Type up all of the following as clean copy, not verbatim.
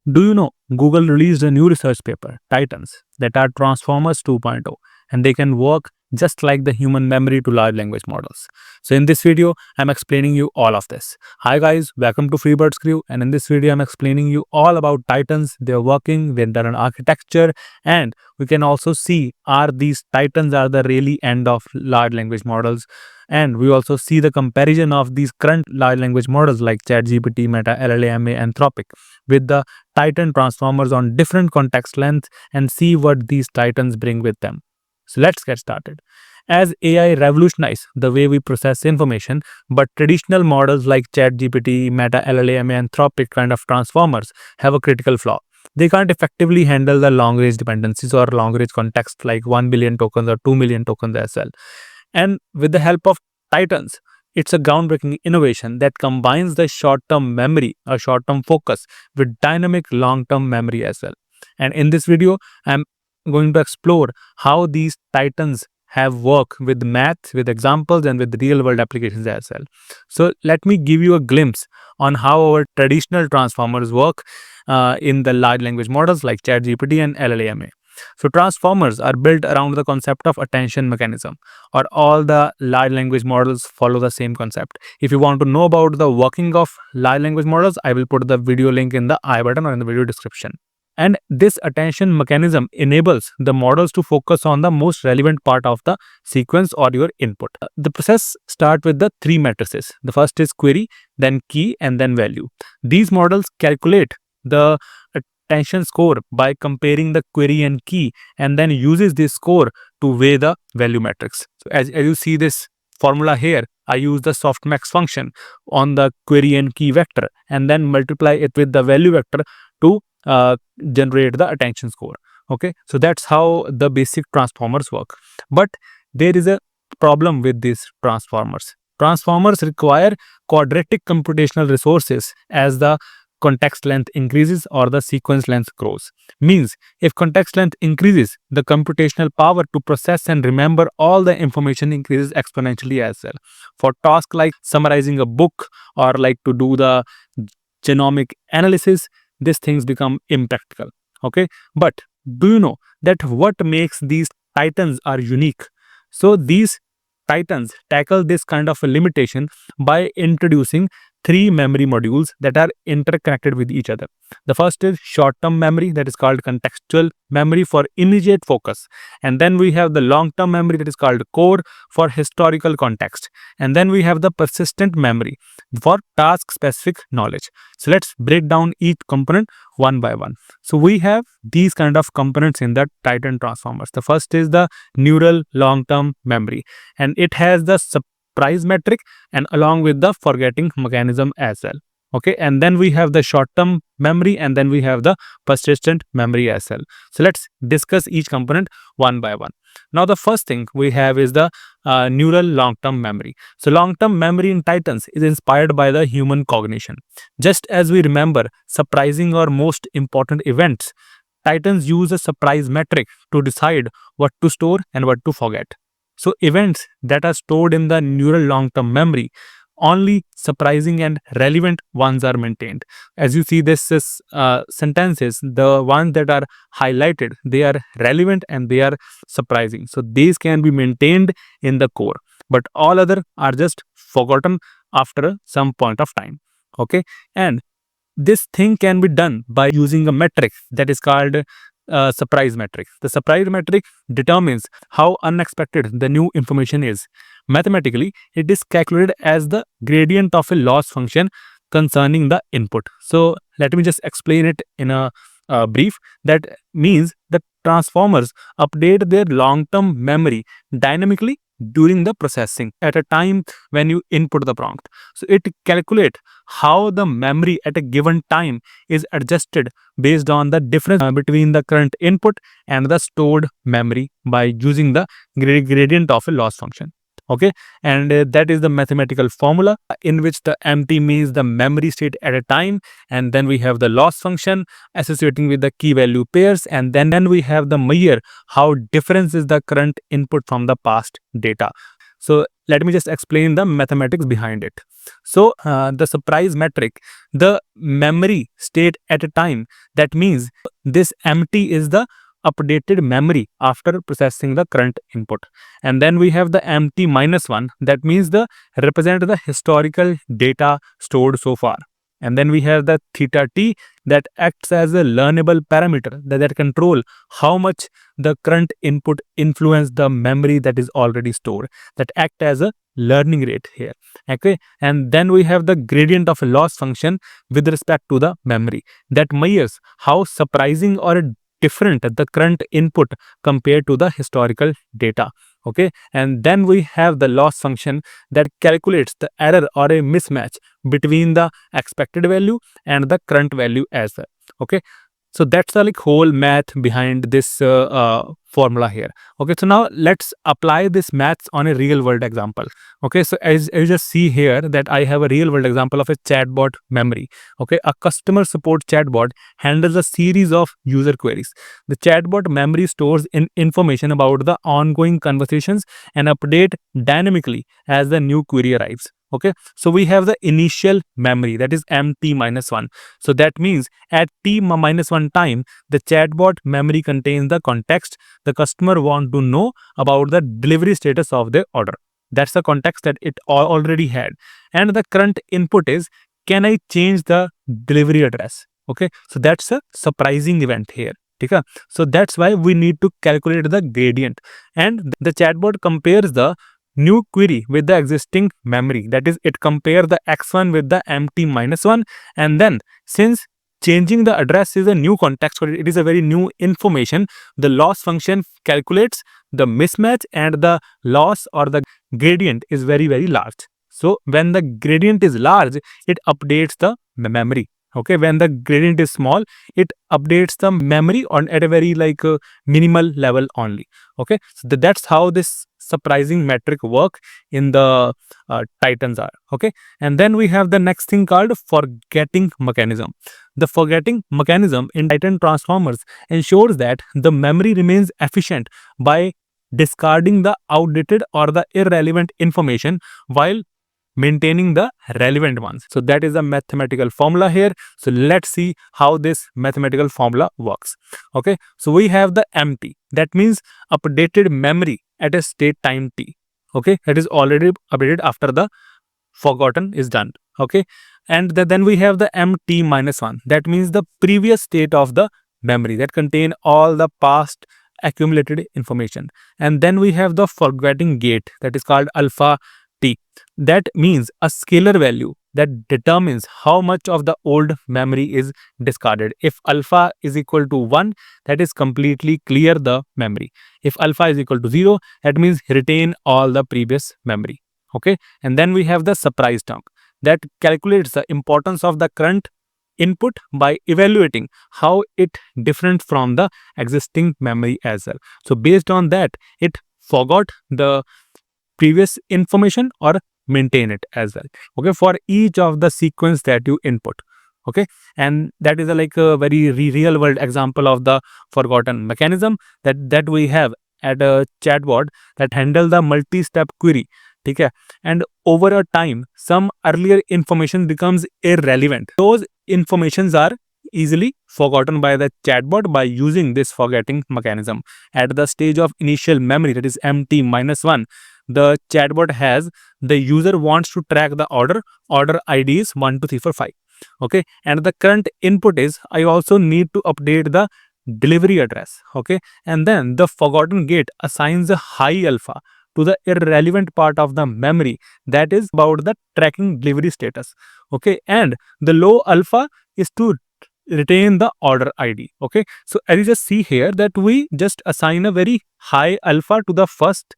Do you know Google released a new research paper, Titans, that are Transformers 2.0, and they can work just like the human memory to large language models. So in this video, I'm explaining you all of this. Hi guys, welcome to Freebird's Crew, and in this video, I'm explaining you all about Titans, their working, their internal architecture, and we can also see are these Titans are the really end of large language models, and we also see the comparison of these current large language models like ChatGPT, Meta, LLaMA, Anthropic with the Titan transformers on different context lengths and see what these Titans bring with them. So let's get started. As AI revolutionized the way we process information, but traditional models like ChatGPT, Meta, LLaMA, Anthropic kind of transformers have a critical flaw. They can't effectively handle the long-range dependencies or long-range context like 1 billion tokens or 2 million tokens as well. And with the help of Titans, it's a groundbreaking innovation that combines the short-term memory or short-term focus with dynamic long-term memory as well. And in this video, I'm going to explore how these Titans have work with math, with examples, and with real-world applications as well. So let me give you a glimpse on how our traditional transformers work in the large language models like ChatGPT and LLaMA. So transformers are built around the concept of attention mechanism, or all the large language models follow the same concept. If you want to know about the working of large language models, I will put the video link in the I button or in the video description. And this attention mechanism enables the models to focus on the most relevant part of the sequence or your input. The process starts with the three matrices. The first is query, then key, and then value. These models calculate the attention score by comparing the query and key, and then uses this score to weigh the value matrix. So as you see this formula here, I use the softmax function on the query and key vector and then multiply it with the value vector to generate the attention score. Okay, so that's how the basic transformers work. But there is a problem with these transformers. Transformers require quadratic computational resources as the context length increases or the sequence length grows. Means if context length increases, the computational power to process and remember all the information increases exponentially as well. For tasks like summarizing a book or like to do the genomic analysis, these things become impractical. Okay, but do you know that what makes these Titans are unique? So these Titans tackle this kind of a limitation by introducing three memory modules that are interconnected with each other. The first is short-term memory, that is called contextual memory for immediate focus. And then we have the long-term memory, that is called core, for historical context. And then we have the persistent memory for task-specific knowledge. So let's break down each component one by one. So we have these kind of components in the Titan transformers. The first is the neural long-term memory, and it has the surprise metric and along with the forgetting mechanism as well. Okay, and then we have the short-term memory, and then we have the persistent memory as well. So let's discuss each component one by one. Now the first thing we have is the neural long-term memory. So long-term memory in Titans is inspired by the human cognition. Just as we remember surprising or most important events, Titans use a surprise metric to decide what to store and what to forget. So events that are stored in the neural long-term memory, only surprising and relevant ones are maintained. As you see this is sentences, the ones that are highlighted, they are relevant and they are surprising. So these can be maintained in the core, but all other are just forgotten after some point of time. Okay, and this thing can be done by using a metric that is called surprise metric. The surprise metric determines how unexpected the new information is. Mathematically, it is calculated as the gradient of a loss function concerning the input. So let me just explain it in a brief. That means the transformers update their long-term memory dynamically during the processing at a time when you input the prompt. So it calculates how the memory at a given time is adjusted based on the difference between the current input and the stored memory by using the gradient of a loss function. Okay, and that is the mathematical formula in which the empty means the memory state at a time, and then we have the loss function associating with the key value pairs, and then we have the measure how difference is the current input from the past data. So let me just explain the mathematics behind it. So the surprise metric, the memory state at a time, that means this empty is the updated memory after processing the current input. And then we have the empty minus one, that means the represent the historical data stored so far. And then we have the theta t, that acts as a learnable parameter that control how much the current input influence the memory that is already stored, that act as a learning rate here. Okay, and then we have the gradient of a loss function with respect to the memory, that measures how surprising or different the current input compared to the historical data. Okay, and then we have the loss function that calculates the error or a mismatch between the expected value and the current value as well. Okay, so that's the like whole math behind this formula here. Okay, so now let's apply this maths on a real world example. Okay, so as you just see here that I have a real world example of a chatbot memory. Okay, a customer support chatbot handles a series of user queries. The chatbot memory stores information about the ongoing conversations and update dynamically as the new query arrives. Okay, so we have the initial memory, that is mt minus 1. So that means at t minus 1 time, the chatbot memory contains the context the customer want to know about the delivery status of their order. That's the context that it already had. And the current input is, can I change the delivery address? Okay, so that's a surprising event here. Okay? So that's why we need to calculate the gradient. And the chatbot compares the new query with the existing memory, that is it compare the x1 with the mt minus 1. And then since changing the address is a new context or it is a very new information, the loss function calculates the mismatch and the loss or the gradient is very large. So when the gradient is large, it updates the memory. Okay, when the gradient is small, it updates the memory on at a very minimal level only. Okay, so that's how this surprising metric work in the Titans are. Okay, and then we have the next thing called forgetting mechanism. The forgetting mechanism in Titan Transformers ensures that the memory remains efficient by discarding the outdated or the irrelevant information while maintaining the relevant ones. So that is a mathematical formula here. So let's see how this mathematical formula works. Okay, so we have the empty, that means updated memory at a state time t. Okay, that is already updated after the forgotten is done. Okay, and then we have the mt minus 1, that means the previous state of the memory that contain all the past accumulated information. And then we have the forgetting gate, that is called alpha t, that means a scalar value that determines how much of the old memory is discarded. If alpha is equal to 1, that is completely clear the memory. If alpha is equal to 0, that means retain all the previous memory. Okay, and then we have the surprise term that calculates the importance of the current input by evaluating how it different from the existing memory as well. So based on that, it forgot the previous information or maintain it as well. Okay, for each of the sequence that you input. Okay, and that is a very real world example of the forgotten mechanism that we have at a chatbot that handle the multi-step query. Okay, and over a time some earlier information becomes irrelevant. Those informations are easily forgotten by the chatbot by using this forgetting mechanism. At the stage of initial memory, that is mt minus 1, the chatbot has the user wants to track the order id is 1 2 3 4 5. Okay, and the current input is I also need to update the delivery address. Okay, and then the forgotten gate assigns a high alpha to the irrelevant part of the memory, that is about the tracking delivery status. Okay, and the low alpha is to retain the order id. Okay, so as you just see here that we just assign a very high alpha to the first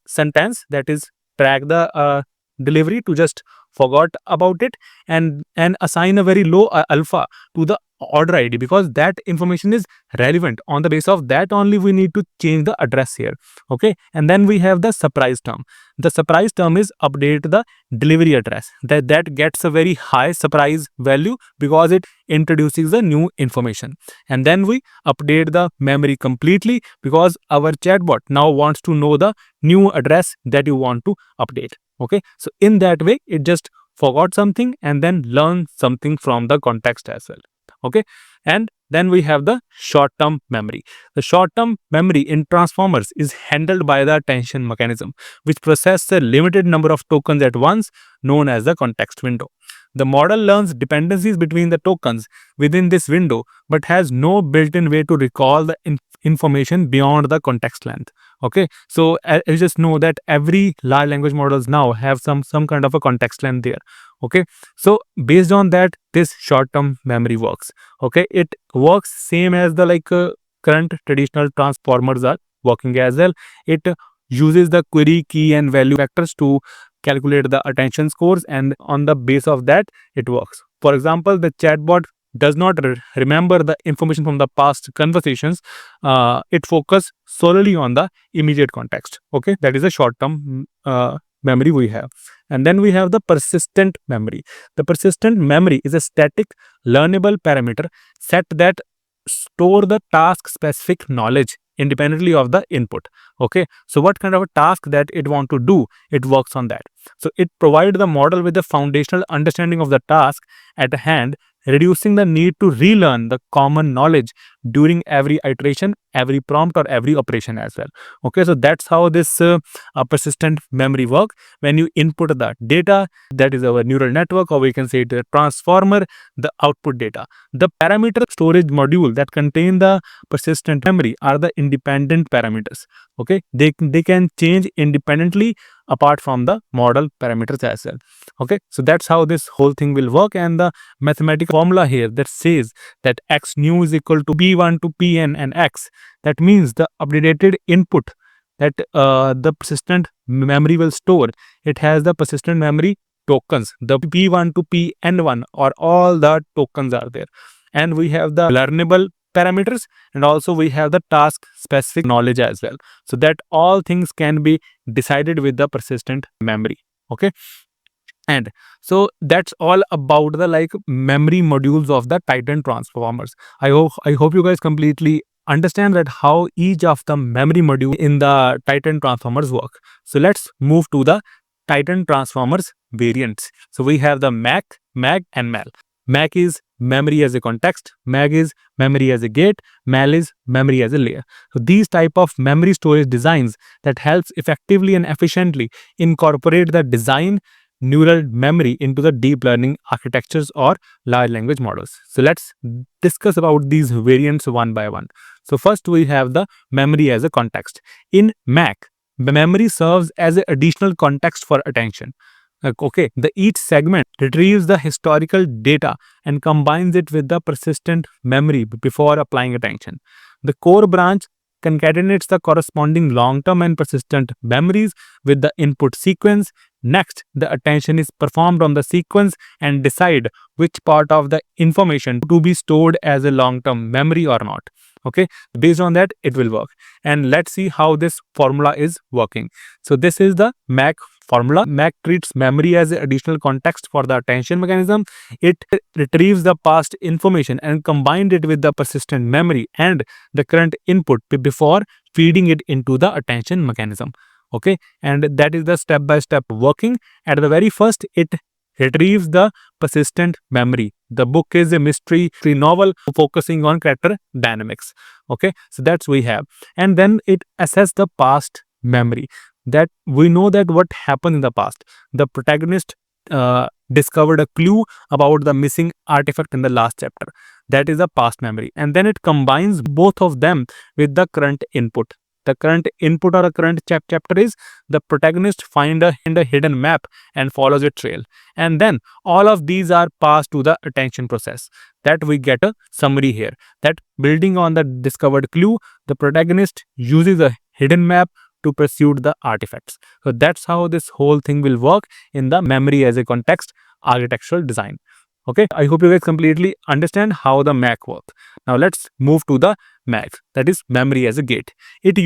sentence, that is track the delivery, to just forgot about it, and assign a very low alpha to the order ID, because that information is relevant. On the basis of that only we need to change the address here. Okay, and then we have the surprise term. The surprise term is update the delivery address. That gets a very high surprise value because it introduces the new information. And then we update the memory completely because our chatbot now wants to know the new address that you want to update. Okay, so in that way it just forgot something and then learn something from the context as well. Okay, and then we have the short-term memory. The short-term memory in transformers is handled by the attention mechanism, which processes a limited number of tokens at once, known as the context window. The model learns dependencies between the tokens within this window, but has no built-in way to recall the information beyond the context length. Okay, so you just know that every large language models now have some kind of a context length there. Okay, so based on that, this short-term memory works. Okay, it works same as the current traditional transformers are working as well. It uses the query, key, and value vectors to calculate the attention scores, and on the base of that it works. For example, the chatbot does not remember the information from the past conversations. It focuses solely on the immediate context. Okay, that is a short-term memory we have. And then we have the persistent memory. The persistent memory is a static learnable parameter set that store the task specific knowledge independently of the input. Okay, so what kind of a task that it want to do, it works on that. So it provides the model with the foundational understanding of the task at hand, reducing the need to relearn the common knowledge during every iteration, every prompt, or every operation as well. Okay, so that's how this persistent memory works. When you input the data, that is our neural network, or we can say it a transformer, the output data. The parameter storage module that contain the persistent memory are the independent parameters. Okay, they can change independently apart from the model parameters as well. Okay, so that's how this whole thing will work. And the mathematical formula here that says that x new is equal to p1 to pn and x, that means the updated input that the persistent memory will store, it has the persistent memory tokens, the p1 to pn1, or all the tokens are there. And we have the learnable parameters, and also we have the task specific knowledge as well, so that all things can be decided with the persistent memory. Okay, and so that's all about the memory modules of the Titan transformers. I hope you guys completely understand that how each of the memory module in the Titan transformers work. So let's move to the Titan transformers variants. So we have the MAC, MAG, and MAL. MAC is memory as a context, MAG is memory as a gate, MAL is memory as a layer. So these type of memory storage designs that helps effectively and efficiently incorporate the design neural memory into the deep learning architectures or large language models. So let's discuss about these variants one by one. So first we have the memory as a context. In MAC, memory serves as an additional context for attention. Okay, each segment retrieves the historical data and combines it with the persistent memory before applying attention. The core branch concatenates the corresponding long-term and persistent memories with the input sequence. Next, the attention is performed on the sequence and decide which part of the information to be stored as a long-term memory or not. Okay, based on that it will work. And let's see how this formula is working. So this is the MAC formula. MAC treats memory as an additional context for the attention mechanism. It retrieves the past information and combined it with the persistent memory and the current input before feeding it into the attention mechanism. Okay, and that is the step-by-step working. At the very first, it retrieves the persistent memory. The book is a mystery novel focusing on character dynamics. Okay, so that's we have. And then it assesses the past memory. That we know that what happened in the past. The protagonist discovered a clue about the missing artifact in the last chapter. That is a past memory. And then it combines both of them with the current input. The current input or a current chapter is the protagonist find a hidden map and follows its trail. And then all of these are passed to the attention process. That we get a summary here. That building on the discovered clue, the protagonist uses a hidden map to pursue the artifacts. So that's how this whole thing will work in the memory as a context architectural design. Okay, I hope you guys completely understand how the MAC works. Now let's move to the MAC, that is memory as a gate. It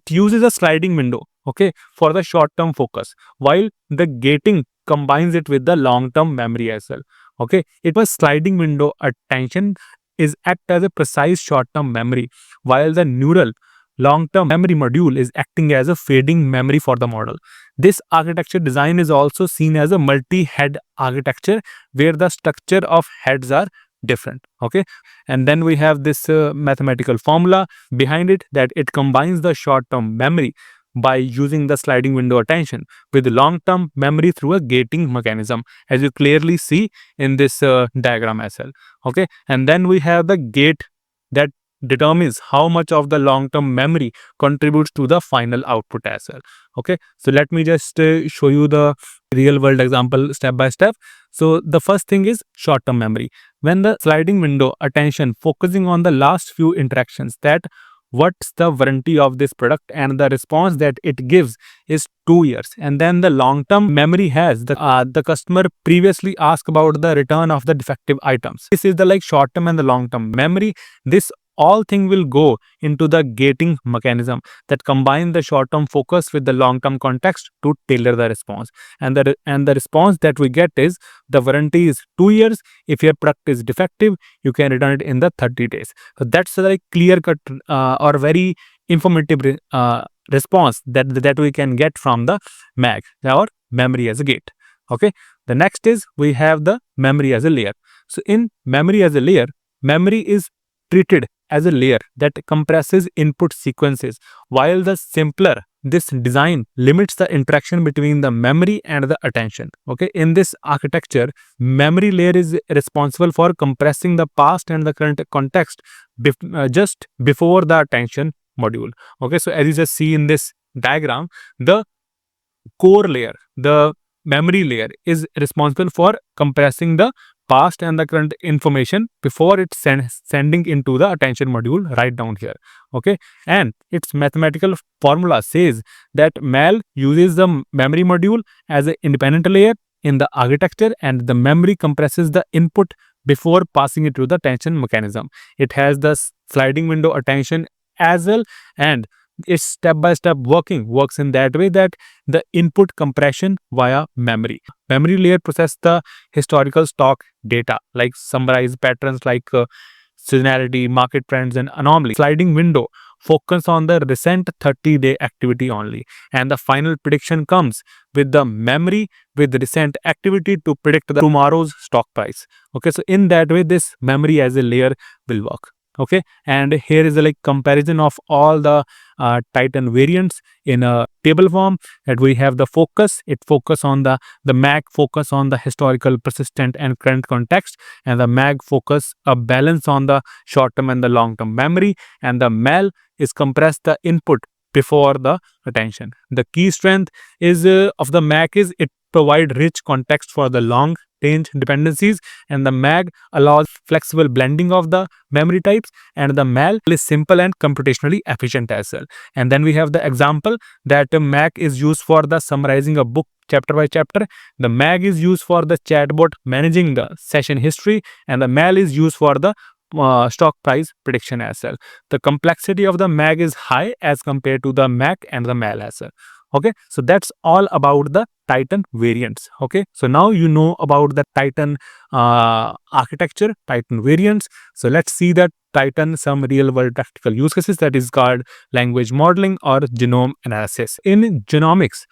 uses a sliding window, okay, for the short term focus, while the gating combines it with the long term memory as well. Okay, it was sliding window attention is act as a precise short term memory, while the neural long term memory module is acting as a fading memory for the model. This architecture design is also seen as a multi head architecture, where the structure of heads are different. Okay, and then we have this mathematical formula behind it, that it combines the short term memory by using the sliding window attention with long term memory through a gating mechanism, as you clearly see in this diagram as well. Okay, and then we have the gate that determines how much of the long term memory contributes to the final output as well. Okay, so let me just show you the real world example step by step. So the first thing is short term memory. When the sliding window attention focusing on the last few interactions, that what's the warranty of this product, and the response that it gives is 2 years. And then the long term memory has the customer previously asked about the return of the defective items. This is the like short term and the long term memory. This all thing will go into the gating mechanism that combine the short term focus with the long term context to tailor the response. And the response that we get is the warranty is 2 years. If your product is defective, you can return it in the 30 days. So that's a like clear cut or very informative response that we can get from the MAG, or memory as a gate. Okay, the next is we have the memory as a layer. So in memory as a layer, memory is treated as a layer that compresses input sequences, while the simpler this design limits the interaction between the memory and the attention. Okay, in this architecture, memory layer is responsible for compressing the past and the current context just before the attention module. Okay, so as you just see in this diagram, the core layer, the memory layer, is responsible for compressing the past and the current information before it's sending into the attention module right down here. Okay, and its mathematical formula says that MEL uses the memory module as an independent layer in the architecture, and the memory compresses the input before passing it to the attention mechanism. It has the sliding window attention as well, and its step-by-step works in that way that the input compression via memory. Memory layer process the historical stock data, like summarize patterns like seasonality, market trends, and anomaly. Sliding window focus on the recent 30-day activity only, and the final prediction comes with the memory with recent activity to predict the tomorrow's stock price. Okay, so in that way, this memory as a layer will work. Okay, and here is a like comparison of all the Titan variants in a table form. That we have the focus, it focus on the MAG focus on the historical, persistent, and current context, and the MAG focus a balance on the short term and the long term memory, and the MEL is compress the input before the attention. The key strength is of the MAG is it provide rich context for the long range dependencies, and the MAG allows flexible blending of the memory types, and the MEL is simple and computationally efficient as well. And then we have the example that the MAG is used for the summarizing a book chapter by chapter. The MAG is used for the chatbot managing the session history, and the MEL is used for the stock price prediction as well. The complexity of the MAG is high as compared to the MAG and the MEL as well. Okay, so that's all about the Titan variants. Okay, so now you know about the Titan architecture, Titan variants. So let's see that Titan some real world practical use cases, that is called language modeling or genome analysis. In genomics,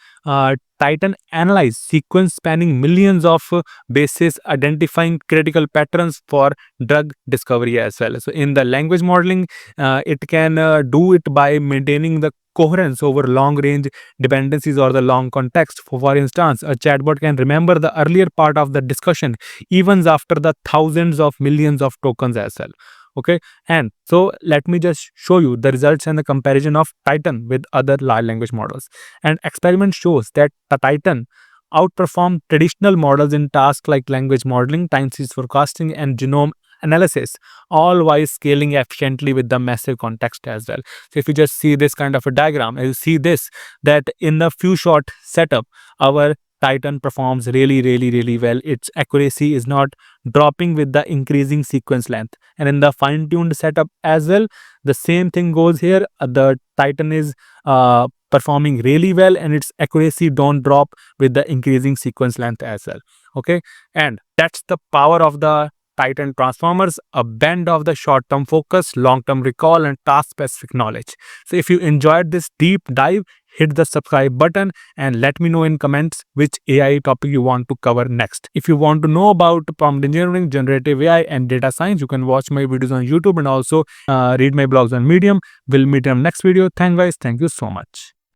Titan analyze sequence spanning millions of bases, identifying critical patterns for drug discovery as well. So in the language modeling, it can do it by maintaining the coherence over long range dependencies or the long context. For instance, a chatbot can remember the earlier part of the discussion even after the thousands of millions of tokens as well. Okay, and so let me just show you the results and the comparison of Titan with other large language models. And experiment shows that the Titan outperform traditional models in tasks like language modeling, time series forecasting, and genome analysis, all while scaling efficiently with the massive context as well. So if you just see this kind of a diagram, you see this, that in a few short setup, our Titan performs really well. Its accuracy is not dropping with the increasing sequence length. And in the fine-tuned setup as well, the same thing goes here. The Titan is performing really well, and its accuracy don't drop with the increasing sequence length as well. Okay, and that's the power of the Titan transformers, a blend of the short-term focus, long-term recall, and task-specific knowledge. So if you enjoyed this deep dive, hit the subscribe button and let me know in comments which AI topic you want to cover next. If you want to know about prompt engineering, generative AI, and data science, you can watch my videos on YouTube and also read my blogs on Medium. We'll meet in the next video. Thanks guys. Thank you so much.